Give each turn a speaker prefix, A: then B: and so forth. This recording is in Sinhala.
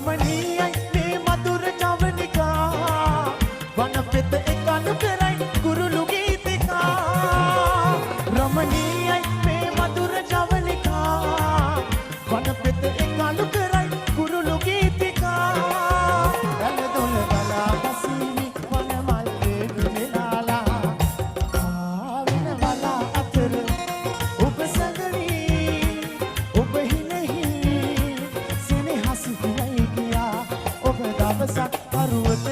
A: රමණීයයි මේ මధుර ජවනිකා වන පෙත එකලු කරයි කුරුළු ගීතිකා රමණීයයි මේ මధుර ජවනිකා වන පෙත එකලු කරයි කුරුළු ගීතිකා දලදොල බලා බසීනි වන මල්ලේ ගුණලාලා ආවින බලා අතර ඔබ සැඟවී ඔබ හිනෙහි සෙනෙහස හිලයි ගියා ඔබ දවසක් පරුවත